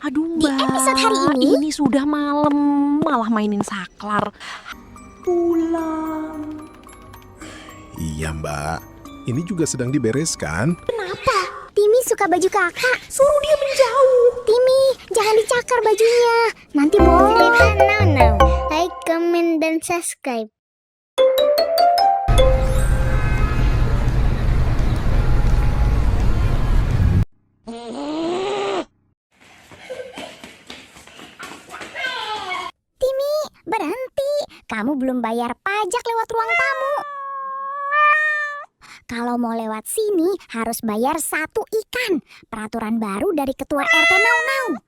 Aduh Di Mbak, episode hari ini sudah malam, malah mainin saklar. Pulang. Iya Mbak, ini juga sedang dibereskan. Kenapa? Timi suka baju kakak. Suruh dia menjauh. Timi, jangan dicakar bajunya. Nanti boleh. Now, like, comment, dan subscribe. Timi, berhenti. Kamu belum bayar pajak lewat ruang tamu. Kalau mau lewat sini harus bayar 1 ikan. Peraturan baru dari ketua RT Now.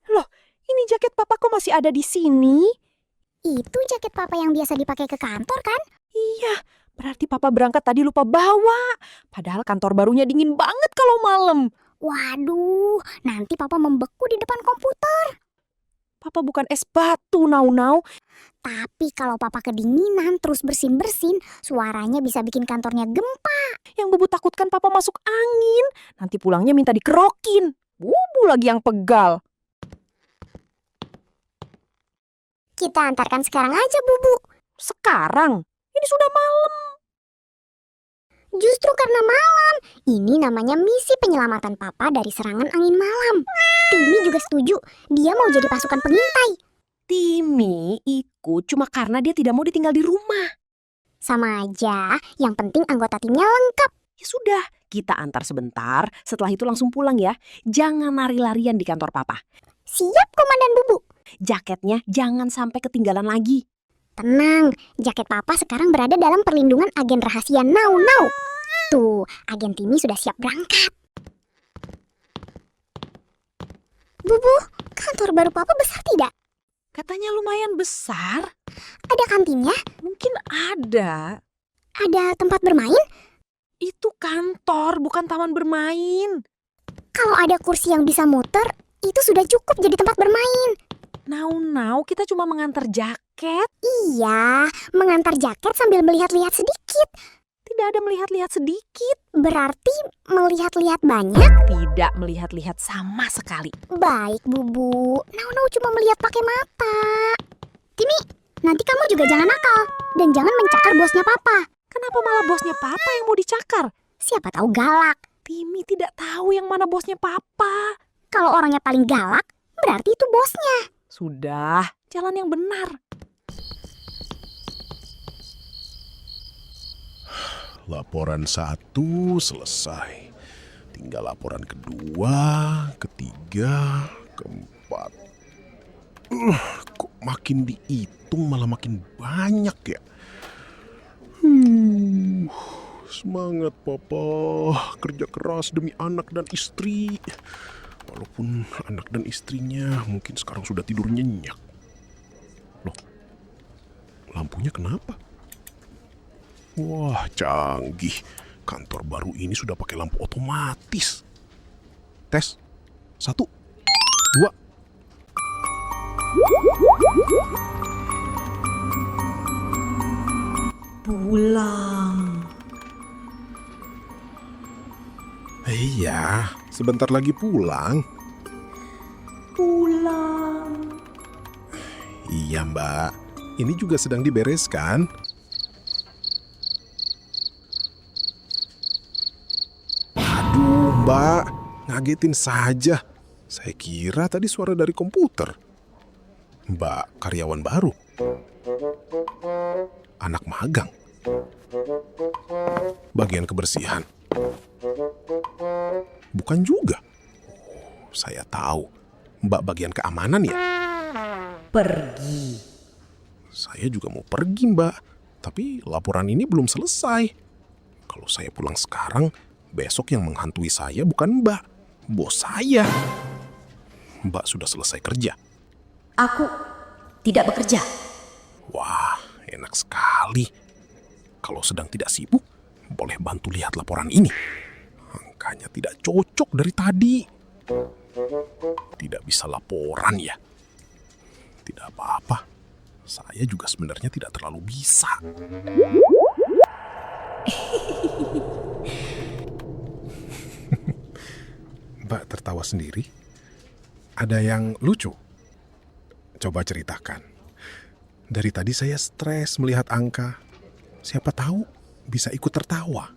Loh, ini jaket papa kok masih ada di sini? Itu jaket papa yang biasa dipakai ke kantor kan? Iya, berarti papa berangkat tadi lupa bawa. Padahal kantor barunya dingin banget kalau malam. Waduh, nanti papa membeku di depan komputer. Papa bukan es batu, Nau. Tapi kalau papa kedinginan terus bersin-bersin, suaranya bisa bikin kantornya gempa. Yang Bubu takutkan papa masuk angin. Nanti pulangnya minta dikerokin. Bubu lagi yang pegal. Kita antarkan sekarang aja, Bubu. Sekarang? Ini sudah malam. Justru karena malam, ini namanya misi penyelamatan papa dari serangan angin malam. Timi juga setuju, dia mau jadi pasukan pengintai. Timi ikut cuma karena dia tidak mau ditinggal di rumah. Sama aja, yang penting anggota timnya lengkap. Ya sudah, kita antar sebentar. Setelah itu langsung pulang ya. Jangan lari-larian di kantor papa. Siap, Komandan Bubu. Jaketnya jangan sampai ketinggalan lagi. Tenang, jaket papa sekarang berada dalam perlindungan agen rahasia Now. Tuh, agen Timi sudah siap berangkat. Bubu, kantor baru papa besar tidak? Katanya lumayan besar. Ada kantinnya? Mungkin ada. Ada tempat bermain? Itu kantor, bukan taman bermain. Kalau ada kursi yang bisa muter, itu sudah cukup jadi tempat bermain. Nau, kita cuma mengantar jaket. Iya, mengantar jaket sambil melihat-lihat sedikit. Tidak ada melihat-lihat sedikit. Berarti melihat-lihat banyak? Tidak melihat-lihat sama sekali. Baik, Bubu. Nau cuma melihat pakai mata. Timi, nanti kamu juga jangan nakal. Dan jangan mencakar bosnya papa. Kenapa malah bosnya papa yang mau dicakar? Siapa tahu galak. Timi tidak tahu yang mana bosnya papa. Kalau orangnya paling galak, berarti itu bosnya. Sudah, jalan yang benar. Laporan 1 selesai. Tinggal laporan kedua, ketiga, keempat. Kok makin dihitung malah makin banyak ya? Semangat papa, kerja keras demi anak dan istri. Walaupun anak dan istrinya mungkin sekarang sudah tidur nyenyak. Loh, lampunya kenapa? Wah, canggih. Kantor baru ini sudah pakai lampu otomatis. Tes. 1, 2. Pulang. Iya, sebentar lagi pulang. Pulang. Iya, Mbak. Ini juga sedang dibereskan. Aduh, Mbak. Ngagetin saja. Saya kira tadi suara dari komputer. Mbak, karyawan baru. Anak magang. Bagian kebersihan. Bukan juga. Oh, saya tahu. Mbak bagian keamanan ya? Pergi. Saya juga mau pergi, Mbak. Tapi laporan ini belum selesai. Kalau saya pulang sekarang, besok yang menghantui saya bukan Mbak, bos saya. Mbak sudah selesai kerja. Aku tidak bekerja. Wah, enak sekali. Kalau sedang tidak sibuk, boleh bantu lihat laporan ini. Angkanya tidak cocok dari tadi. Tidak bisa laporan ya. Tidak apa-apa. Saya juga sebenarnya tidak terlalu bisa. Mbak tertawa sendiri? Ada yang lucu? Coba ceritakan. Dari tadi saya stres melihat angka. Siapa tahu bisa ikut tertawa.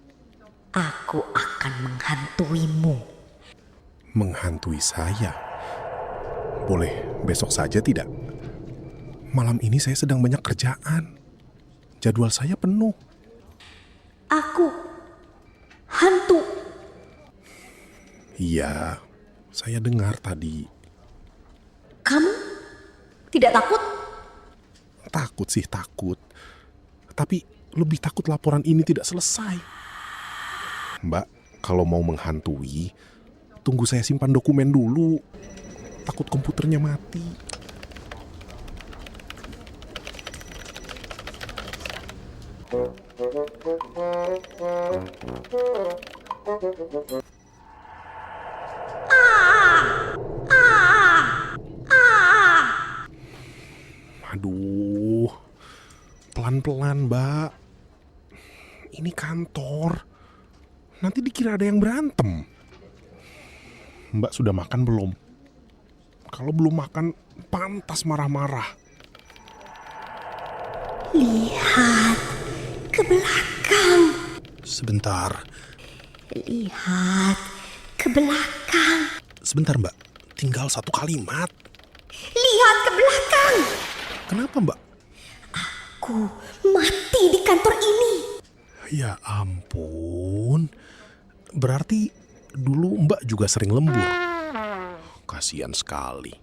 Aku akan menghantuimu. Menghantui saya? Boleh besok saja tidak? Malam ini saya sedang banyak kerjaan. Jadwal saya penuh. Aku hantu. Iya, saya dengar tadi. Kamu tidak takut? Takut sih takut. Tapi lebih takut laporan ini tidak selesai. Mbak, kalau mau menghantui, tunggu saya simpan dokumen dulu. Takut komputernya mati. Aduh, pelan-pelan, Mbak. Ini kantor. Nanti dikira ada yang berantem. Mbak sudah makan belum? Kalau belum makan, pantas marah-marah. Lihat ke belakang. Sebentar, Lihat ke belakang. sebentar Mbak. Tinggal satu kalimat. Lihat ke belakang. Kenapa Mbak? Aku mati di kantor ini. Ya ampun. Berarti dulu Mbak juga sering lembur. Kasihan sekali.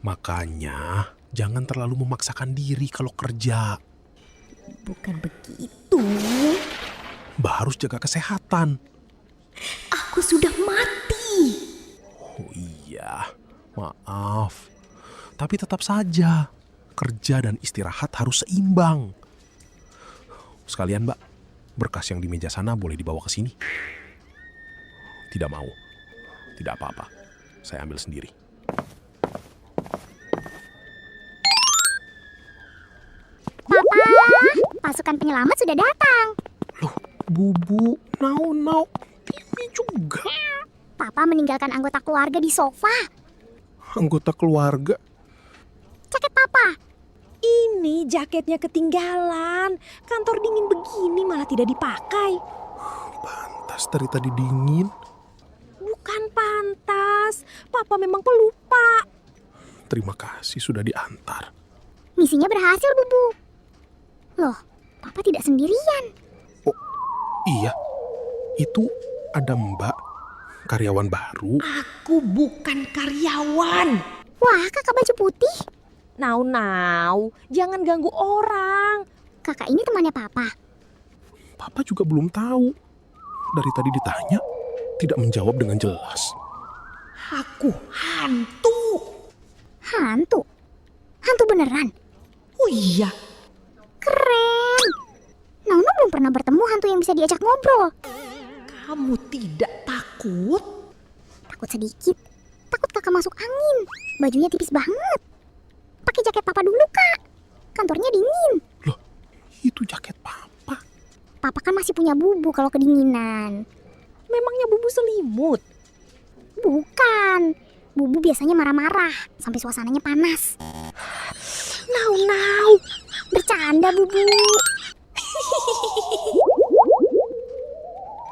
Makanya jangan terlalu memaksakan diri kalau kerja. Bukan begitu. Mbak harus jaga kesehatan. Aku sudah mati. Oh iya, maaf. Tapi tetap saja, kerja dan istirahat harus seimbang. Sekalian Mbak, berkas yang di meja sana boleh dibawa ke sini. Tidak mau. Tidak apa-apa. Saya ambil sendiri. Papa, pasukan penyelamat sudah datang. Loh, Bubu, Nau, Timi juga. Papa meninggalkan anggota keluarga di sofa. Anggota keluarga. Jaket Papa. Ini jaketnya ketinggalan. Kantor dingin begini malah tidak dipakai. Pantas dari tadi dingin. Bukan pantas. Papa memang pelupa. Terima kasih sudah diantar. Misinya berhasil, Bubu. Loh, Papa tidak sendirian. Oh, iya. Itu ada Mbak, karyawan baru. Aku bukan karyawan. Wah, kakak baju putih. Nau, jangan ganggu orang. Kakak ini temannya Papa. Papa juga belum tahu. Dari tadi ditanya, tidak menjawab dengan jelas. Aku hantu. Hantu. Hantu beneran. Oh iya, Keren. Nono belum pernah bertemu hantu yang bisa diajak ngobrol. kamu tidak takut? Takut sedikit. Takut kakak masuk angin. Bajunya tipis banget. Pakai jaket Papa dulu, Kak. Kantornya dingin. Loh, itu jaket Papa. Papa kan masih punya Bubu kalau kedinginan. Memangnya Bubu selimut? Bukan. Bubu biasanya marah-marah sampai suasananya panas. Nau. Bercanda, Bubu.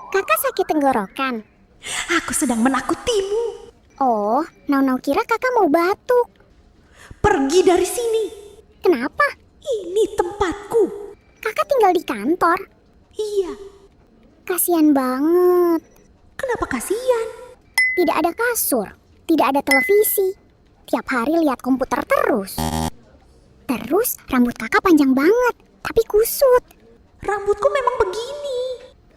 Kakak sakit tenggorokan. Aku sedang menakutimu. Oh, Nau kira kakak mau batuk. Pergi dari sini. Kenapa? Ini tempatku. Kakak tinggal di kantor. Iya, Kasian banget. kenapa kasihan? Tidak ada kasur, tidak ada televisi. Tiap hari lihat komputer terus. Terus rambut kakak panjang banget, tapi kusut. Rambutku memang begini.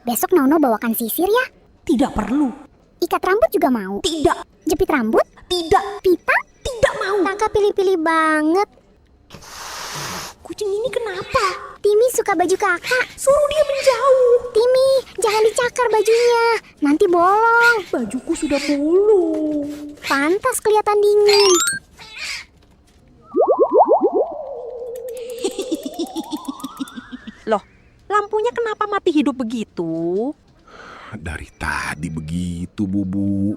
Besok Nono bawakan sisir ya. Tidak perlu. Ikat rambut juga mau. Tidak, Jepit rambut, tidak, pita. tidak mau. Kakak pilih-pilih banget. Kucing ini kenapa? Timi suka baju kakak. Suruh dia menjauh. Timi, jangan dicakar bajunya. Nanti bolong. Bajuku sudah bolong. Pantas kelihatan dingin. Loh, lampunya kenapa mati hidup begitu? Dari tadi begitu, Bubu.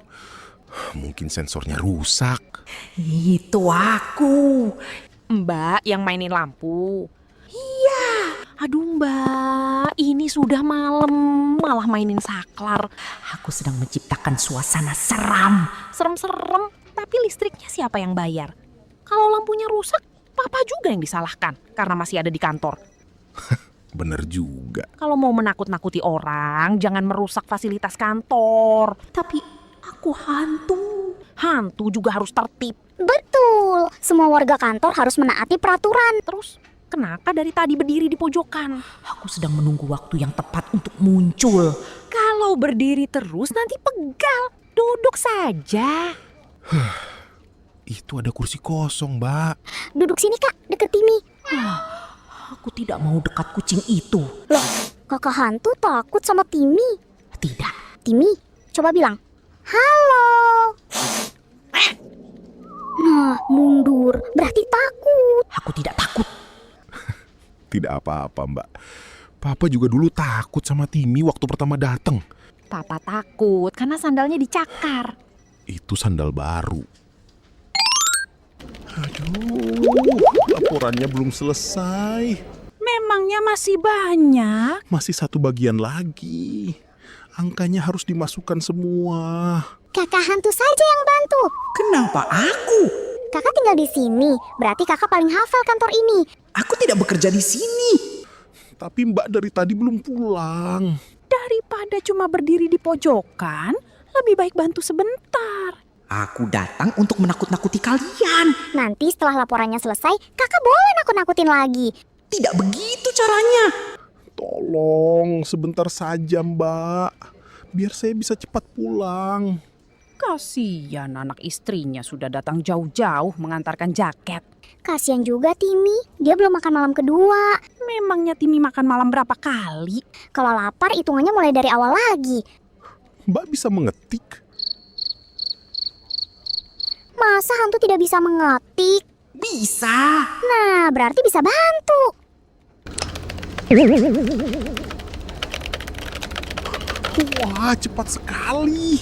Mungkin sensornya rusak. Itu aku. Mbak yang mainin lampu. Iya. Aduh Mbak, ini sudah malam malah mainin saklar. Aku sedang menciptakan suasana seram. Serem-serem, tapi listriknya siapa yang bayar? Kalau lampunya rusak, Papa juga yang disalahkan karena masih ada di kantor. Bener juga. Kalau mau menakut-nakuti orang, jangan merusak fasilitas kantor. Tapi aku hantu. Hantu juga harus tertib. Betul, semua warga kantor harus menaati peraturan. Terus, kenapa dari tadi berdiri di pojokan? Aku sedang menunggu waktu yang tepat untuk muncul. Kalau berdiri terus nanti pegal. Duduk saja. Itu ada kursi kosong, Mbak. Duduk sini kak, deket Timi. Aku tidak mau dekat kucing itu. Loh, kakak hantu takut sama Timi. Tidak. Timi, coba bilang, halo. Nah, mundur, berarti takut. Aku tidak takut. Tidak apa-apa, Mbak. Papa juga dulu takut sama Timi waktu pertama datang. Papa takut karena sandalnya dicakar. Itu sandal baru. Aduh, laporannya belum selesai. Memangnya masih banyak? Masih satu bagian lagi. Angkanya harus dimasukkan semua. Kakak hantu saja yang bantu. Kenapa aku? Kakak tinggal di sini, berarti kakak paling hafal kantor ini. Aku tidak bekerja di sini. Tapi Mbak dari tadi belum pulang. Daripada cuma berdiri di pojokan, lebih baik bantu sebentar. Aku datang untuk menakut-nakuti kalian. Nanti setelah laporannya selesai, kakak boleh nakut-nakutin lagi. Tidak begitu caranya. Tolong, sebentar saja Mbak. Biar saya bisa cepat pulang. Kasihan anak istrinya sudah datang jauh-jauh mengantarkan jaket. Kasian juga Timi, dia belum makan malam kedua. Memangnya Timi makan malam berapa kali? Kalau lapar hitungannya mulai dari awal lagi. Mbak bisa mengetik? Masa hantu tidak bisa mengetik? Bisa. Nah, berarti bisa bantu. Wah, cepat sekali.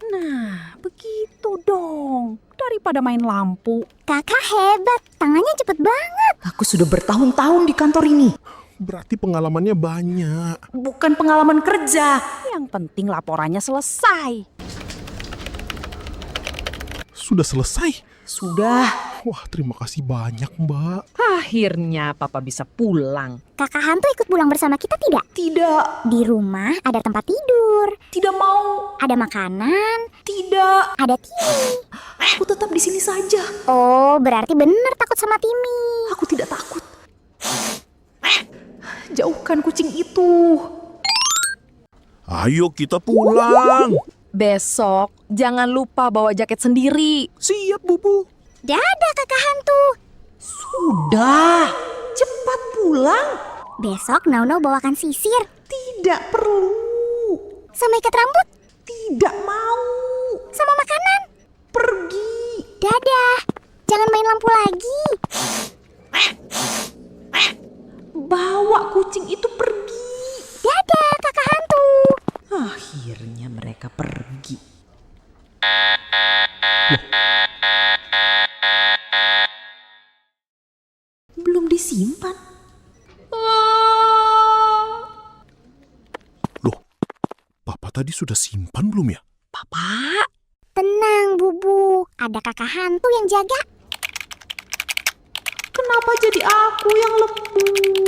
Nah, begitu dong. Daripada main lampu. Kakak hebat, tangannya cepet banget. Aku sudah bertahun-tahun di kantor ini. Berarti pengalamannya banyak. Bukan pengalaman kerja. Yang penting laporannya selesai. Sudah selesai? Sudah. Wah, terima kasih banyak Mbak. Akhirnya Papa bisa pulang. Kakak hantu ikut pulang bersama kita tidak? Tidak. Di rumah ada tempat tidur, Tidak mau. ada makanan, Tidak. ada Timi. Aku tetap di sini saja. Oh, berarti bener takut sama Timi. Aku tidak takut. Jauhkan kucing itu. Ayo kita pulang. Besok jangan lupa bawa jaket sendiri. Siap, Bubu. Dadah kakak hantu. Sudah. Cepat pulang. Besok Nau bawakan sisir Tidak perlu. sama ikat rambut Tidak mau. sama makanan. Pergi. Dadah. Jangan main lampu lagi. Bawa kucing itu pergi. Dadah kakak hantu. Akhirnya mereka pergi. Belum disimpan. Loh, Papa tadi sudah simpan belum ya? Papa, Tenang Bubu, ada kakak hantu yang jaga. Kenapa jadi aku yang lembut?